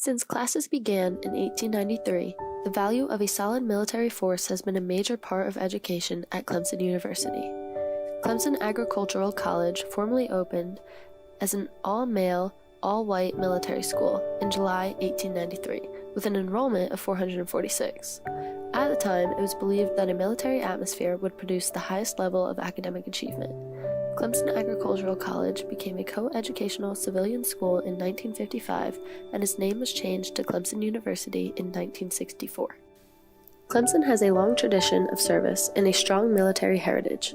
Since classes began in 1893, the value of a solid military force has been a major part of education at Clemson University. Clemson Agricultural College formally opened as an all-male, all-white military school in July 1893, with an enrollment of 446. At the time, it was believed that a military atmosphere would produce the highest level of academic achievement. Clemson Agricultural College became a co-educational civilian school in 1955, and its name was changed to Clemson University in 1964. Clemson has a long tradition of service and a strong military heritage.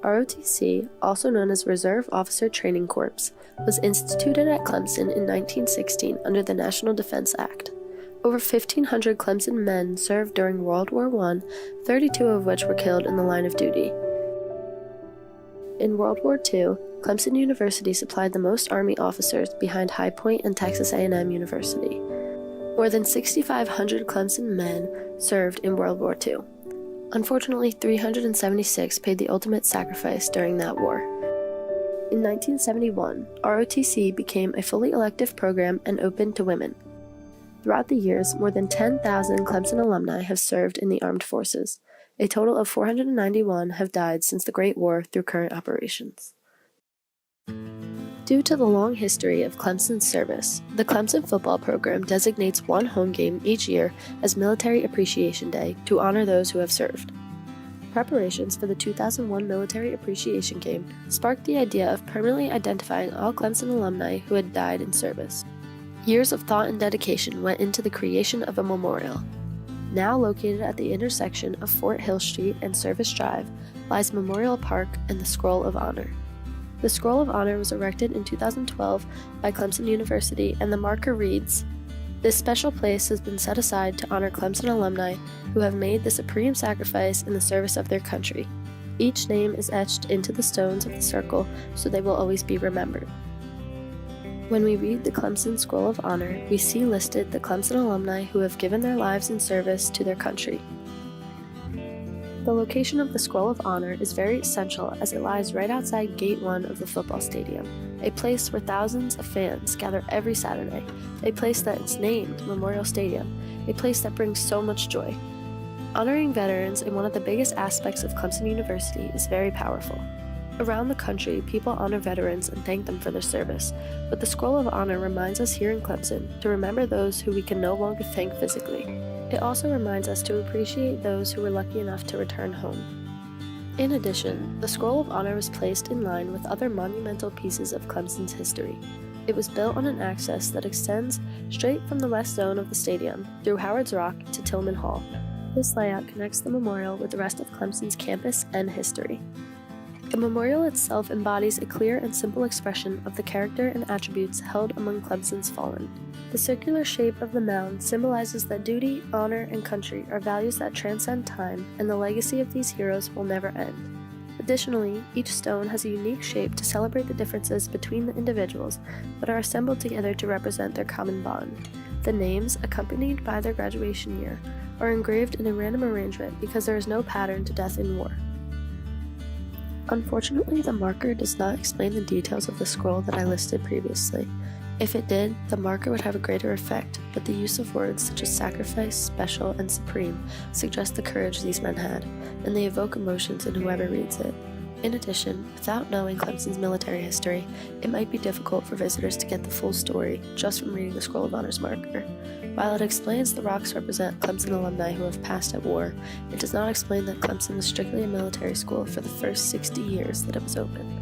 ROTC, also known as Reserve Officer Training Corps, was instituted at Clemson in 1916 under the National Defense Act. Over 1,500 Clemson men served during World War I, 32 of which were killed in the line of duty. In World War II, Clemson University supplied the most Army officers behind High Point and Texas A&M University. More than 6,500 Clemson men served in World War II. Unfortunately, 376 paid the ultimate sacrifice during that war. In 1971, ROTC became a fully elective program and open to women. Throughout the years, more than 10,000 Clemson alumni have served in the armed forces. A total of 491 have died since the Great War through current operations. Due to the long history of Clemson's service, the Clemson football program designates one home game each year as Military Appreciation Day to honor those who have served. Preparations for the 2001 Military Appreciation Game sparked the idea of permanently identifying all Clemson alumni who had died in service. Years of thought and dedication went into the creation of a memorial. Now located at the intersection of Fort Hill Street and Service Drive lies Memorial Park and the Scroll of Honor. The Scroll of Honor was erected in 2012 by Clemson University, and the marker reads, "This special place has been set aside to honor Clemson alumni who have made the supreme sacrifice in the service of their country. Each name is etched into the stones of the circle so they will always be remembered." When we read the Clemson Scroll of Honor, we see listed the Clemson alumni who have given their lives in service to their country. The location of the Scroll of Honor is very essential as it lies right outside Gate 1 of the football stadium, a place where thousands of fans gather every Saturday, a place that is named Memorial Stadium, a place that brings so much joy. Honoring veterans in one of the biggest aspects of Clemson University is very powerful. Around the country, people honor veterans and thank them for their service, but the Scroll of Honor reminds us here in Clemson to remember those who we can no longer thank physically. It also reminds us to appreciate those who were lucky enough to return home. In addition, the Scroll of Honor was placed in line with other monumental pieces of Clemson's history. It was built on an axis that extends straight from the west zone of the stadium through Howard's Rock to Tillman Hall. This layout connects the memorial with the rest of Clemson's campus and history. The memorial itself embodies a clear and simple expression of the character and attributes held among Clemson's fallen. The circular shape of the mound symbolizes that duty, honor, and country are values that transcend time, and the legacy of these heroes will never end. Additionally, each stone has a unique shape to celebrate the differences between the individuals, but are assembled together to represent their common bond. The names, accompanied by their graduation year, are engraved in a random arrangement because there is no pattern to death in war. Unfortunately, the marker does not explain the details of the scroll that I listed previously. If it did, the marker would have a greater effect, but the use of words such as sacrifice, special, and supreme suggest the courage these men had, and they evoke emotions in whoever reads it. In addition, without knowing Clemson's military history, it might be difficult for visitors to get the full story just from reading the Scroll of Honor's marker. While it explains the rocks represent Clemson alumni who have passed at war, it does not explain that Clemson was strictly a military school for the first 60 years that it was open.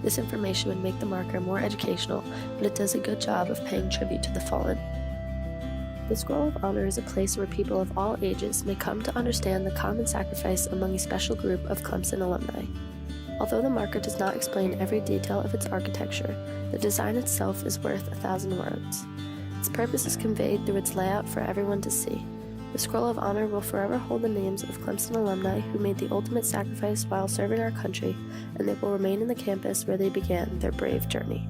This information would make the marker more educational, but it does a good job of paying tribute to the fallen. The Scroll of Honor is a place where people of all ages may come to understand the common sacrifice among a special group of Clemson alumni. Although the marker does not explain every detail of its architecture, the design itself is worth 1,000 words. Its purpose is conveyed through its layout for everyone to see. The Scroll of Honor will forever hold the names of Clemson alumni who made the ultimate sacrifice while serving our country, and they will remain in the campus where they began their brave journey.